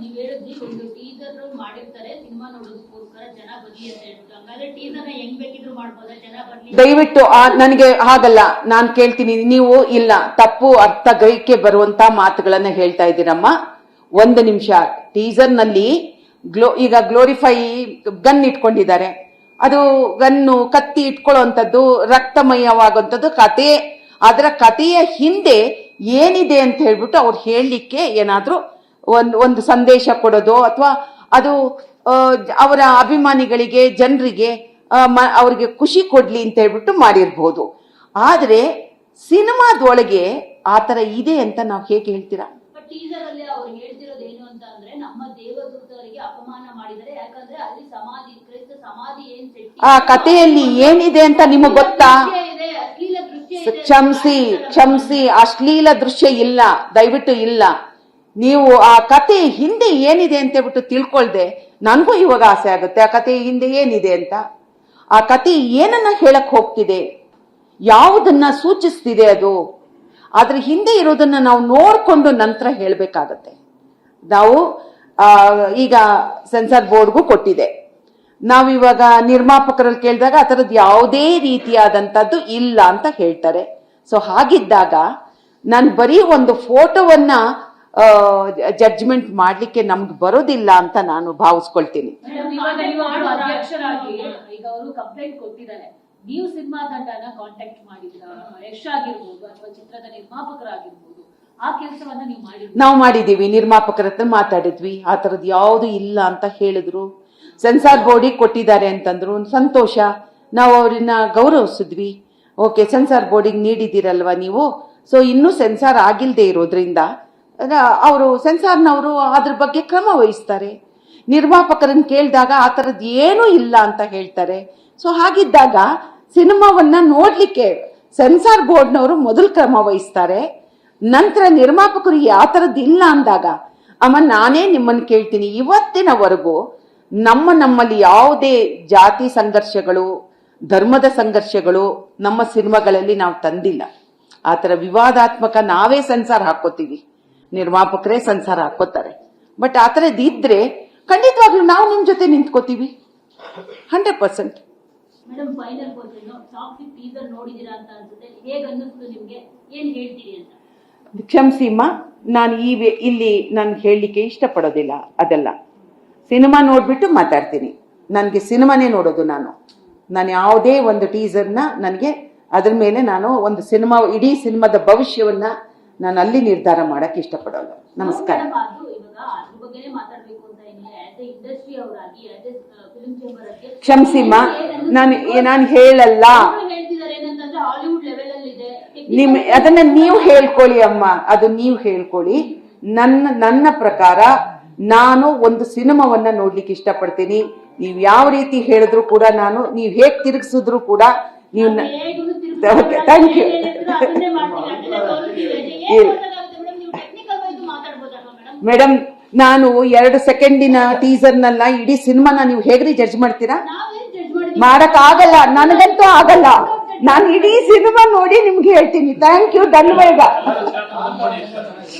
ನೀವು ಹೇಳಿದ್ರಿ ಒಂದು ಟೀಸರ್ ಮಾಡಿರ್ತಾರೆ ಸಿನಿಮಾ ನೋಡೋದಕ್ಕೋಸ್ಕರ ಜನ ಬರ್ಲಿ ಅಂತ ಹೇಳ್ಬಿಟ್ಟು, ಹಂಗಾದ್ರೆ ಟೀಸರ್ನ ಹೆಂಗ್ ಬೇಕಿದ್ರು ಮಾಡ್ಬೋದಾ ಜನ ಬರ್ಲಿ? ದಯವಿಟ್ಟು ನನಗೆ ಹಾಗಲ್ಲ, ನಾನ್ ಕೇಳ್ತೀನಿ, ನೀವು ಇಲ್ಲ ತಪ್ಪು ಅರ್ಥ ಗ್ರಹಿಕೆ ಬರುವಂತ ಮಾತುಗಳನ್ನ ಹೇಳ್ತಾ ಇದ್ದೀರಮ್ಮ. ಒಂದು ನಿಮಿಷ. ಟೀಸರ್ ನಲ್ಲಿ ಈಗ ಗ್ಲೋರಿಫೈ ಗನ್ ಇಟ್ಕೊಂಡಿದ್ದಾರೆ, ಅದು ಗನ್ನು ಕತ್ತಿ ಇಟ್ಕೊಳ್ಳುವಂಥದ್ದು ರಕ್ತಮಯವಾಗುವಂಥದ್ದು ಕತೆ. ಅದರ ಕಥೆಯ ಹಿಂದೆ ಏನಿದೆ ಅಂತ ಹೇಳ್ಬಿಟ್ಟು ಅವ್ರು ಹೇಳಲಿಕ್ಕೆ ಏನಾದ್ರೂ ಒಂದು ಸಂದೇಶ ಕೊಡೋದು ಅಥವಾ ಅದು ಅವರ ಅಭಿಮಾನಿಗಳಿಗೆ ಜನರಿಗೆ ಅವ್ರಿಗೆ ಖುಷಿ ಕೊಡ್ಲಿ ಅಂತ ಹೇಳ್ಬಿಟ್ಟು ಮಾಡಿರ್ಬೋದು. ಆದ್ರೆ ಸಿನಿಮಾದೊಳಗೆ ಆತರ ಇದೆ ಅಂತ ನಾವು ಹೇಗೆ ಹೇಳ್ತೀರಾ? ಟೀಸರ್ ಅಲ್ಲಿ ಅವ್ರು ಹೇಳ್ತಿರೋದು ಏನು ಅಂತ ಅಂದ್ರೆ, ನಮ್ಮ ದೇವದೂತರಿಗೆ ಅಪಮಾನ ಮಾಡಿದರೆ, ಯಾಕಂದ್ರೆ ಅಲ್ಲಿ ಸಮಾಧಿ ಕ್ರೈಸ್ತ ಸಮಾಧಿ ಏನ್ ಆ ಕಥೆಯಲ್ಲಿ ಏನಿದೆ ಅಂತ ನಿಮಗೆ ಗೊತ್ತಾ? ಕ್ಷಮಿಸಿ ಅಶ್ಲೀಲ ದೃಶ್ಯ ಇಲ್ಲ, ದಯವಿಟ್ಟು ಇಲ್ಲ. ನೀವು ಆ ಕತೆ ಹಿಂದೆ ಏನಿದೆ ಅಂತ ಹೇಳ್ಬಿಟ್ಟು ತಿಳ್ಕೊಳ್ದೆ ನನಗೂ ಇವಾಗ ಆಸೆ ಆಗುತ್ತೆ ಆ ಕತೆ ಹಿಂದೆ ಏನಿದೆ ಅಂತ. ಆ ಕತೆ ಏನನ್ನ ಹೇಳಕ್ ಹೋಗ್ತಿದೆ, ಯಾವುದನ್ನ ಸೂಚಿಸ್ತಿದೆ, ಅದು ಅದ್ರ ಹಿಂದೆ ಇರೋದನ್ನ ನಾವು ನೋಡ್ಕೊಂಡು ನಂತರ ಹೇಳ್ಬೇಕಾಗತ್ತೆ. ನಾವು ಈಗ ಸೆನ್ಸಾರ್ ಬೋರ್ಡ್ಗೂ ಕೊಟ್ಟಿದೆ, ನಾವಿವಾಗ ನಿರ್ಮಾಪಕರಲ್ಲಿ ಕೇಳಿದಾಗ ಆ ಥರದ್ದು ಯಾವುದೇ ರೀತಿಯಾದಂಥದ್ದು ಇಲ್ಲ ಅಂತ ಹೇಳ್ತಾರೆ. ಸೊ ಹಾಗಿದ್ದಾಗ ನಾನು ಬರೀ ಒಂದು ಫೋಟೋವನ್ನ ಜಡ್ಜ್ಮೆಂಟ್ ಮಾಡ್ಲಿಕ್ಕೆ ನಮ್ಗೆ ಬರೋದಿಲ್ಲ ಅಂತ ನಾನು ಭಾವಿಸ್ಕೊಳ್ತೀನಿ. ಈಗ ಅವರು ಕಂಪ್ಲೇಂಟ್ ಕೊಟ್ಟಿದ್ದಾರೆ, ನೀವು ಸಿನಿಮಾ ತಂಡನ ಕಾಂಟ್ಯಾಕ್ಟ್ ಮಾಡಿದ್ರ, ಯಶ್ ಆಗಿರ್ಬೋದು ಅಥವಾ ಚಿತ್ರದ ನಿರ್ಮಾಪಕರಾಗಿರ್ಬೋದು, ಆ ಕೆಲಸವನ್ನ ನೀವು ಮಾಡಿದ್ರಿ? ನಾವು ಮಾಡಿದೀವಿ, ನಿರ್ಮಾಪಕರ ಹತ್ರ ಮಾತಾಡಿದ್ವಿ, ಆ ತರದ್ ಯಾವ್ದು ಇಲ್ಲ ಅಂತ ಹೇಳಿದ್ರು. ಸೆನ್ಸಾರ್ ಬೋರ್ಡಿಗೆ ಕೊಟ್ಟಿದ್ದಾರೆ ಅಂತಂದ್ರು, ಸಂತೋಷ, ನಾವು ಅವ್ರನ್ನ ಗೌರವಿಸಿದ್ವಿ. ಓಕೆ, ಸೆನ್ಸಾರ್ ಬೋರ್ಡಿಗೆ ನೀಡಿದಿರಲ್ವಾ ನೀವು, ಸೊ ಇನ್ನೂ ಸೆನ್ಸಾರ್ ಆಗಿಲ್ದೆ ಇರೋದ್ರಿಂದ ಅವರು ಸೆನ್ಸಾರ್ನವರು ಅದ್ರ ಬಗ್ಗೆ ಕ್ರಮ ವಹಿಸ್ತಾರೆ. ನಿರ್ಮಾಪಕರನ್ನ ಕೇಳಿದಾಗ ಆ ತರದ್ ಏನೂ ಇಲ್ಲ ಅಂತ ಹೇಳ್ತಾರೆ. ಸೊ ಹಾಗಿದ್ದಾಗ ಸಿನಿಮಾವನ್ನ ನೋಡ್ಲಿಕ್ಕೆ ಸೆನ್ಸಾರ್ ಬೋರ್ಡ್ನವರು ಮೊದಲು ಕ್ರಮ ವಹಿಸ್ತಾರೆ, ನಂತರ ನಿರ್ಮಾಪಕರು ಯಾವ ತರದ್ ಇಲ್ಲ ಅಂದಾಗ ನಾನೇ ನಿಮ್ಮನ್ನು ಕೇಳ್ತೀನಿ, ಇವತ್ತಿನವರೆಗೂ ನಮ್ಮಲ್ಲಿ ಯಾವುದೇ ಜಾತಿ ಸಂಘರ್ಷಗಳು, ಧರ್ಮದ ಸಂಘರ್ಷಗಳು ನಮ್ಮ ಸಿನಿಮಾಗಳಲ್ಲಿ ನಾವು ತಂದಿಲ್ಲ. ಆತರ ವಿವಾದಾತ್ಮಕ ನಾವೇ ಸೆನ್ಸಾರ್ ಹಾಕೋತೀವಿ, ನಿರ್ಮಾಪಕರೇ ಸೆನ್ಸಾರ್ ಹಾಕೋತಾರೆ. ಬಟ್ ಆ ಥರದ್ದು ಇದ್ರೆ ಖಂಡಿತವಾಗ್ಲೂ ನಾವು ನಿಮ್ ಜೊತೆ ನಿಂತ್ಕೋತೀವಿ 100%. Madam, final question, Toxic teaser ನೋಡಿದಿರಾ ಅಂತ ಅನ್ಸುತ್ತೆ, ಹೇಗೆ ಅನ್ನಿಸ್ತು ನಿಮ್ಗೆ, ಏನ್ ಹೇಳ್ತೀರಿ ಅಂತ? ಕ್ಷಮಿಸಿಮ್ಮ, ನಾನು ಇಲ್ಲಿ ನಾನು ಹೇಳಲಿಕ್ಕೆ ಇಷ್ಟಪಡೋದಿಲ್ಲ. ಅದೆಲ್ಲ ಸಿನಿಮಾ ನೋಡ್ಬಿಟ್ಟು ಮಾತಾಡ್ತೀನಿ. ನನಗೆ ಸಿನಿಮಾನೇ ನೋಡೋದು. ನಾನು ಯಾವುದೇ ಒಂದು ಟೀಸರ್ನ ನನಗೆ ಅದ್ರ ಮೇಲೆ ನಾನು ಒಂದು ಸಿನಿಮಾ, ಇಡೀ ಸಿನಿಮಾದ ಭವಿಷ್ಯವನ್ನ ನಾನು ಅಲ್ಲಿ ನಿರ್ಧಾರ ಮಾಡಕ್ ಇಷ್ಟಪಡೋಲ್ಲ. ನಮಸ್ಕಾರ. ಕ್ಷಮಿಸಿಮ್ಮ, ನಾನು ಹೇಳಲ್ಲ. ಅದನ್ನ ನೀವು ಹೇಳ್ಕೊಳ್ಳಿ ಅಮ್ಮ, ಅದು ನೀವು ಹೇಳ್ಕೊಳ್ಳಿ. ನನ್ನ ಪ್ರಕಾರ ನಾನು ಒಂದು ಸಿನಿಮಾವನ್ನ ನೋಡ್ಲಿಕ್ಕೆ ಇಷ್ಟಪಡ್ತೀನಿ. ನೀವ್ ಯಾವ ರೀತಿ ಹೇಳಿದ್ರು ಕೂಡ ನೀವ್ ಹೇಗ್ ತಿರುಗಿಸಿದ್ರು ಕೂಡ ನೀವು ಥ್ಯಾಂಕ್ ಯು. ಮೇಡಮ್, ನಾನು 2 ಸೆಕೆಂಡಿನ ಟೀಸರ್ನಲ್ಲ ಇಡೀ ಸಿನಿಮಾನ ನೀವು ಹೇಗ್ರಿ ಜಡ್ಜ್ ಮಾಡ್ತೀರಾ? ಮಾಡಕ್ ಆಗಲ್ಲ, ನನಗಂತೂ ಆಗಲ್ಲ. ನಾನು ಇಡೀ ಸಿನಿಮಾ ನೋಡಿ ನಿಮ್ಗೆ ಹೇಳ್ತೀನಿ. ಥ್ಯಾಂಕ್ ಯು, ಧನ್ಯವಾದ.